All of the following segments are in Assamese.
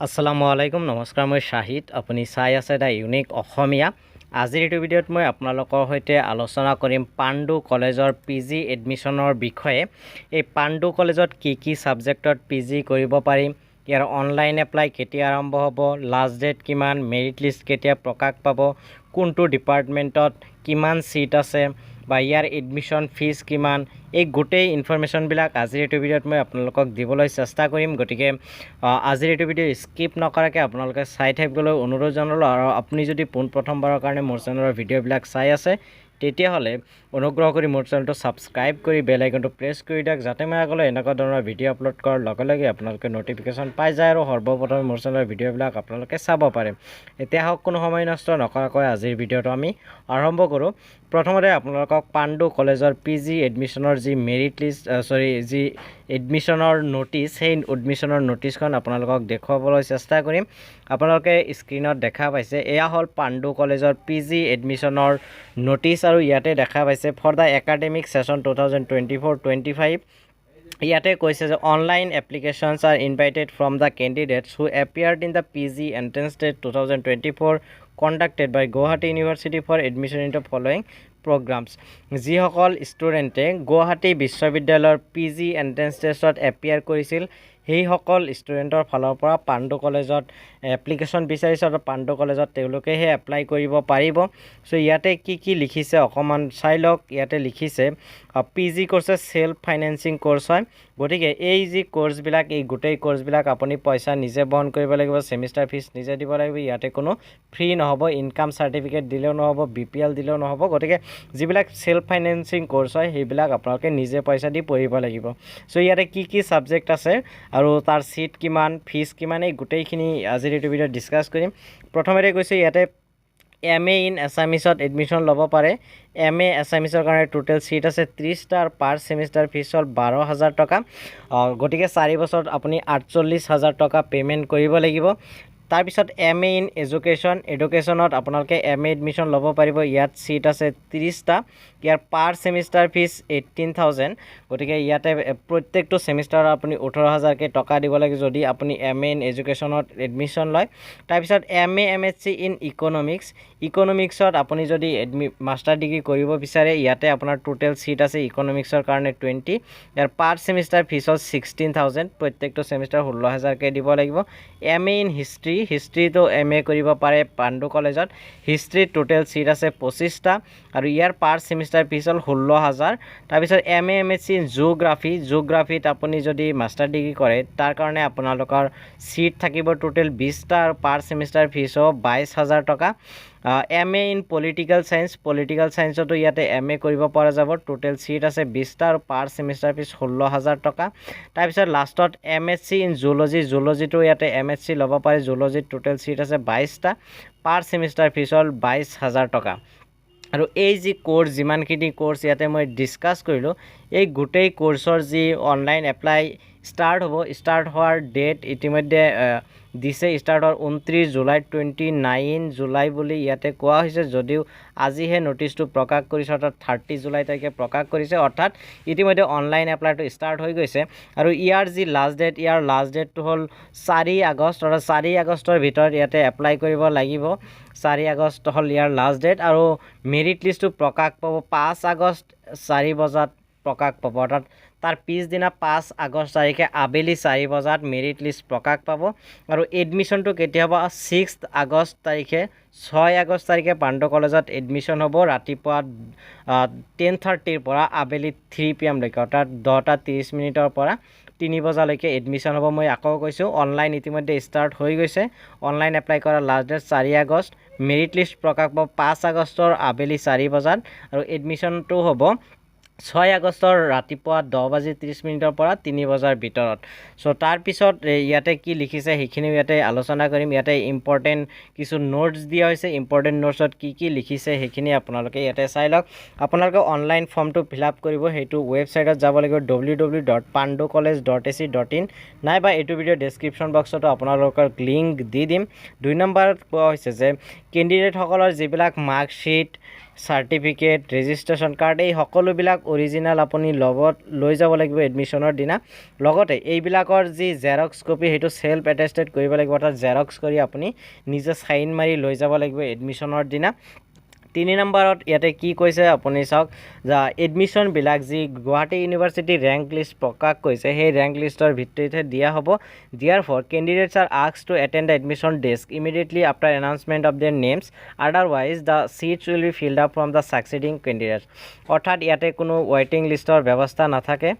আসসালামু আলাইকুম নমস্কাৰ মই শাহিদ আপুনি চাই আছে দা ইউনিক অসমীয়া আজিৰ এই ভিডিঅ'ত মই আপোনালোকৰ সৈতে আলোচনা কৰিম পাণ্ডু কলেজৰ পিজি এডমিশনৰ বিষয়ে এই পাণ্ডু কলেজত কি সাবজেক্টত পিজি কৰিব পাৰিম ইয়াৰ অনলাইন এপ্লাই কেতিয়া আৰম্ভ হ'ব লাষ্ট ডেট কিমান মেৰিট লিষ্ট কেতিয়া প্ৰকাশ পাব কোনটো ডিপাৰ্টমেণ্টত কিমান সিট আছে বা ইয়াৰ এডমিশন ফিজ কিমান এই গোটেই ইনফৰমেশ্যনবিলাক আজিৰ এই ভিডিঅ'ত মই আপোনালোকক দিবলৈ চেষ্টা কৰিম গতিকে আজিৰ এই ভিডিঅ' স্কিপ নকৰাকৈ আপোনালোকে চাই থাকিবলৈ অনুৰোধ জনালোঁ আৰু আপুনি যদি পোনপ্ৰথমবাৰৰ কাৰণে মোৰ চেনেলৰ ভিডিঅ'বিলাক চাই আছে তেতিয়াহ'লে অনুগ্ৰহ কৰি মোৰ চেনেলটো ছাবস্ক্ৰাইব কৰি বেল আইকনটো প্ৰেছ কৰি দিয়ক যাতে মই আগলৈ এনেকুৱা ধৰণৰ ভিডিঅ' আপলোড কৰাৰ লগে লগে আপোনালোকে ন'টিফিকেশ্যন পাই যায় আৰু সৰ্বপ্ৰথমে মোৰ চেনেলৰ ভিডিঅ'বিলাক আপোনালোকে চাব পাৰে এতিয়া হওক কোনো সময় নষ্ট নকৰাকৈ আজিৰ ভিডিঅ'টো আমি আৰম্ভ কৰোঁ প্ৰথমতে আপোনালোকক পাণ্ডু কলেজৰ পিজি এডমিশনৰ যি মেৰিট লিষ্ট যি এডমিশনৰ নোটিছ সেই এডমিশনৰ নোটিছখন আপোনালোকক দেখুৱাবলৈ চেষ্টা কৰিম আপোনালোকে স্ক্ৰীনত দেখা পাইছে এয়া হ'ল পাণ্ডু কলেজৰ পিজি এডমিশনৰ নোটিছ আৰু ইয়াতে দেখা পাইছে ফৰ দ্য একাডেমিক সেশন 2024-25 ইয়াতে কৈছে যে online applications are invited from the candidates who appeared in the PG entrance test 2024 conducted by Guwahati University for admission into following programs যিসকল ষ্টুডেণ্টে গুৱাহাটী বিশ্ববিদ্যালয়ৰ পিজি এন্ট্ৰেন্স টেষ্টত এপিয়াৰ কৰিছিল সেইসকল ষ্টুডেণ্টৰ ফালৰ পৰা পাণ্ডু কলেজত এপ্লিকেশ্যন বিচাৰিছে আৰু পাণ্ডু কলেজত তেওঁলোকেহে এপ্লাই কৰিব পাৰিব চ' ইয়াতে কি লিখিছে অকণমান চাই লওক ইয়াতে লিখিছে পিজি কোৰ্চেছ সেল্ফ ফাইনেন্সিং কোৰ্চ হয় গতিকে এই যি কোৰ্চবিলাক এই গোটেই কোৰ্চবিলাক আপুনি পইচা নিজে বহন কৰিব লাগিব সেমিষ্টাৰ ফিজ নিজে দিব লাগিব ইয়াতে কোনো ফ্ৰী নহ'ব ইনকাম চাৰ্টিফিকেট দিলেও নহ'ব BPL দিলেও নহ'ব গতিকে যিবিলাক সেল্ফ ফাইনেন্সিং কোৰ্চ হয় সেইবিলাক আপোনালোকে নিজে পইচা দি পঢ়িব লাগিব চ' ইয়াতে কি সাবজেক্ট আছে আৰু তাৰ সিট কিমান ফিজ কিমান এই গোটেইখিনি আজিৰ এই ভিডিঅ'ত ডিছকাছ কৰিম প্ৰথমতে কৈছে ইয়াতে MA ইন এছামিছত এডমিশ্যন ল'ব পাৰে MA এছামিছৰ কাৰণে টোটেল সিট আছে 30টা আৰু পাৰ সেমিষ্টাৰ ফিজ হ'ল 12,000 টকা গতিকে 4 বছৰত আপুনি 48,000 টকা পে'মেণ্ট কৰিব লাগিব তাৰপিছত MA ইন এডুকেশ্যনত আপোনালোকে MA এডমিশ্যন ল'ব পাৰিব ইয়াত সিট আছে 30টা ইয়াৰ পাৰ সেমিষ্টাৰ ফিজ 18,000 গতিকে ইয়াতে প্ৰত্যেকটো সেমিষ্টাৰত আপুনি 18,000কে টকা দিব লাগে যদি আপুনি MA ইন এডুকেশ্যনত এডমিশ্যন লয় তাৰপিছত MA MSc ইন ইকনমিক্সত আপুনি যদি মাষ্টাৰ ডিগ্ৰী কৰিব বিচাৰে ইয়াতে আপোনাৰ টোটেল সিট আছে ইকনমিক্সৰ কাৰণে 20 ইয়াৰ পাৰ সেমিষ্টাৰ ফিজ হ'ল 16,000 প্ৰত্যেকটো সেমিষ্টাৰ 16,000কে দিব লাগিব MA ইন হিষ্ট্ৰীটো MA কৰিব পাৰে পাণ্ডু কলেজত হিষ্ট্ৰীত টোটেল সিট আছে 25টা আৰু ইয়াৰ পাৰ সেমিষ্টাৰ ফিজ হ'ল 16,000 তাৰপিছত MA MSc ইন জিঅ'গ্ৰাফিত আপুনি যদি মাষ্টাৰ ডিগ্ৰী কৰে তাৰ কাৰণে আপোনালোকৰ সিট থাকিব টোটেল 20টা আৰু পাৰ সেমিষ্টাৰ ফিজ হ'ব 22,000 টকা MA ইন পলিটিকেল চায়েন্সতো ইয়াতে MA কৰিব পৰা যাব টোটেল সিট আছে 20টা আৰু পাৰ সেমিষ্টাৰ ফিজ 16,000 টকা তাৰপিছত লাষ্টত MSc ইন জুলজিটো ইয়াতে MSc ল'ব পাৰে জুলজিত টোটেল সিট আছে 22টা পাৰ সেমিষ্টাৰ ফিজ হ'ল 22,000 টকা আৰু এই যি কোৰ্চ যিমানখিনি কোৰ্চ ইয়াতে মই ডিছকাছ কৰিলোঁ এই গোটেই কোৰ্চৰ যি অনলাইন এপ্লাই ষ্টাৰ্ট হোৱাৰ ডেট ইতিমধ্যে দিছে ষ্টাৰ্ট হোৱাৰ 29 জুলাই 29 জুলাই বুলি ইয়াতে কোৱা হৈছে যদিও আজিহে নটিছটো প্ৰকাশ কৰিছে অৰ্থাৎ 30 জুলাই তাৰিখে প্ৰকাশ কৰিছে অৰ্থাৎ ইতিমধ্যে অনলাইন এপ্লাইটো ষ্টাৰ্ট হৈ গৈছে আৰু ইয়াৰ যি লাষ্ট ডেটটো হ'ল 4 আগষ্ট অৰ্থাৎ 4 আগষ্টৰ ভিতৰত ইয়াতে এপ্লাই কৰিব লাগিব 4 আগষ্ট হ'ল ইয়াৰ লাষ্ট ডেট আৰু মেৰিট লিষ্টটো প্ৰকাশ পাব 5 আগষ্ট 4 বজাত প্ৰকাশ পাব অৰ্থাৎ তাৰ পিছদিনা 5 আগষ্ট তাৰিখে আবেলি 4 বজাত মেৰিট লিষ্ট প্ৰকাশ পাব আৰু এডমিশ্যনটো কেতিয়া হ'ব 6 আগষ্ট তাৰিখে 6 আগষ্ট তাৰিখে পাণ্ডু কলেজত এডমিশ্যন হ'ব ৰাতিপুৱা 10:30ৰ পৰা আবেলি 3 PM লৈকে অৰ্থাৎ 10:30 পৰা 3 বজালৈকে এডমিশ্যন হ'ব মই আকৌ কৈছোঁ অনলাইন ইতিমধ্যে ষ্টাৰ্ট হৈ গৈছে অনলাইন এপ্লাই কৰাৰ last date 4 August merit list প্ৰকাশ পাব 5 আগষ্টৰ আবেলি 4 বজাত আৰু এডমিশ্যনটো হ'ব 6 আগষ্টৰ ৰাতিপুৱা 10:30 পৰা 3 বজাৰ ভিতৰত চ' তাৰপিছত ইয়াতে কি লিখিছে সেইখিনি ইয়াতে আলোচনা কৰিম ইয়াতে ইম্পৰ্টেণ্ট কিছু নোটছ দিয়া হৈছে ইম্পৰ্টেণ্ট নোটছত কি লিখিছে সেইখিনি আপোনালোকে ইয়াতে চাই লওক আপোনালোকে অনলাইন ফৰ্মটো ফিল আপ কৰিব সেইটো ৱেবছাইটত যাব লাগিব www.panducollege.ac.in নাইবা এইটো ভিডিঅ' ডেছক্ৰিপশ্যন বক্সতো আপোনালোকৰ লিংক দি দিম 2 নম্বৰত কোৱা হৈছে যে কেণ্ডিডেটসকলৰ যিবিলাক মাৰ্কশ্বিট সাৰ্টিফিকেট ৰেজিষ্ট্ৰেশ্যন কাৰ্ড এই সকলোবিলাক অৰিজিনেল আপুনি লগত লৈ যাব লাগিব এডমিশ্যনৰ দিনা লগতে এইবিলাকৰ যি জেৰক্স কপি সেইটো সেলফ এটেষ্টেড কৰিব লাগিব অৰ্থাৎ জেৰক্স কৰি আপুনি নিজে সাইন মাৰি লৈ যাব লাগিব এডমিশ্যনৰ দিনা 3 নম্বৰত ইয়াতে কি কৈছে আপুনি চাওক যা এডমিশ্যন বিলাক যি গুৱাহাটী ইউনিভাৰ্চিটি ৰেংক লিষ্ট প্ৰকাশ কৰিছে সেই ৰেংক লিষ্টৰ ভিত্তিতে দিয়া হ'ব therefore candidates are asked to attend the admission desk immediately after announcement of their names otherwise the seats will be filled up from the succeeding candidates অৰ্থাৎ ইয়াতে কোনো ৱেটিং লিষ্টৰ ব্যৱস্থা নাথাকে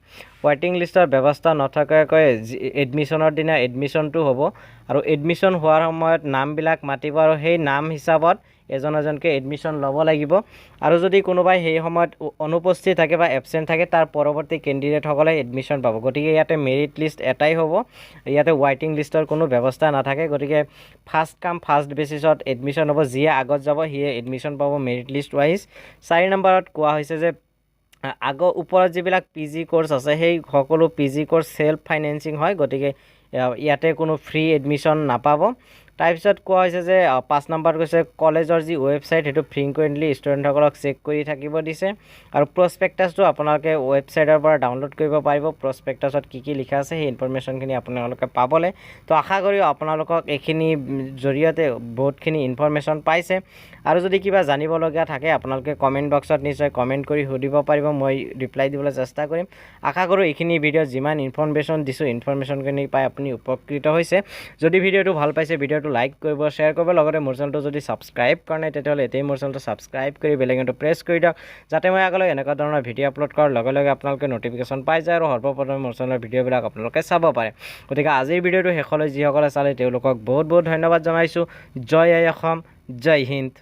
ৱেটিং লিষ্টৰ ব্যৱস্থা নথকাকৈ এডমিশ্যনৰ দিনা এডমিশ্যনটো হ'ব আৰু এডমিশ্যন হোৱাৰ সময়ত নামবিলাক মাতিব আৰু সেই নাম হিচাপত এজনকে এডমিশ্যন ল'ব লাগিব আৰু যদি কোনোবাই সেই সময়ত অনুপস্থিত থাকে বা এবসেন্ট থাকে তাৰ পৰৱৰ্তী ক্যান্ডিডেট সকলে এডমিশ্যন পাব গতিকে ইয়াতে মেৰিট লিষ্ট এটাই হ'ব ইয়াতে ৱেটিং লিষ্টৰ কোনো ব্যৱস্থা নাথাকে গতিকে ফাৰ্স্ট কাম ফাৰ্স্ট বেচিছত এডমিশ্যন হ'ব যিয়ে আগত যাব হিয়ে এডমিশ্যন পাব মেৰিট লিষ্ট ৱাইজ 4 নম্বৰত কোৱা হৈছে যে আগৰ ওপৰত যিবিলাক পিজি কোৰ্স আছে সেই সকলো পিজি কোৰ্স সেলফ ফাইনেন্সিং হয় গতিকে ইয়াতে কোনো ফ্ৰী এডমিশ্যন নাপাব তাৰপিছত কোৱা হৈছে যে 5 নম্বৰ কৈছে কলেজৰ যি ৱেবসাইট হেতু ফ্ৰিকুৱেন্টলি ষ্টুডেণ্টসকলক চেক কৰি থাকিব দিছে আৰু প্ৰসপেক্টাছটো আপোনালোকে ৱেবসাইটৰ পৰা ডাউনলোড কৰিব পাৰিব প্ৰসপেক্টাছত কি লিখা আছে সেই ইনফৰমেশ্যনখিনি আপোনালোকে পাবলে তো আশা কৰি আপোনালোকক এইখিনি জৰিয়তে বহুতখিনি ইনফৰমেশ্যন পাইছে আৰু যদি কিবা জানিব লগা থাকে আপোনালোকে কমেন্ট বক্সত নিশ্চয় কমেন্ট কৰি সুধিব পাৰিব মই ৰিপ্লাই দিবলৈ চেষ্টা কৰিম আশা কৰো এইখিনি ভিডিও যিমান ইনফৰমেশ্যন দিছো ইনফৰমেশ্যনখিনি পাই আপুনি উপকৃত হৈছে যদি ভিডিওটো ভাল পাইছে ভিডিওটো লাইক কৰিব শেয়াৰ কৰিব লগতে মোৰ চেনেলটো যদি সাবস্ক্ৰাইব কৰা নাই তেতিয়াহলে এতেই মোৰ চেনেলটো সাবস্ক্ৰাইব কৰি বেল আইকনটো প্ৰেছ কৰি দিয়ক যাতে মই আগলৈ এনেকুৱা ধৰণৰ ভিডিও আপলোড কৰাৰ লগে লগে আপোনালোকে নটিফিকেশ্যন পাই যায় আৰু সৰ্বপ্ৰথমে মোৰ চেনেলৰ ভিডিওবিলাক আপোনালোকে চাব পাৰে গতিকে আজিৰ ভিডিওটো শেষলৈ যিসকলে চালে তেওঁলোকক বহুত বহুত ধন্যবাদ জনাইছো জয় আই অসম জয় হিন্দ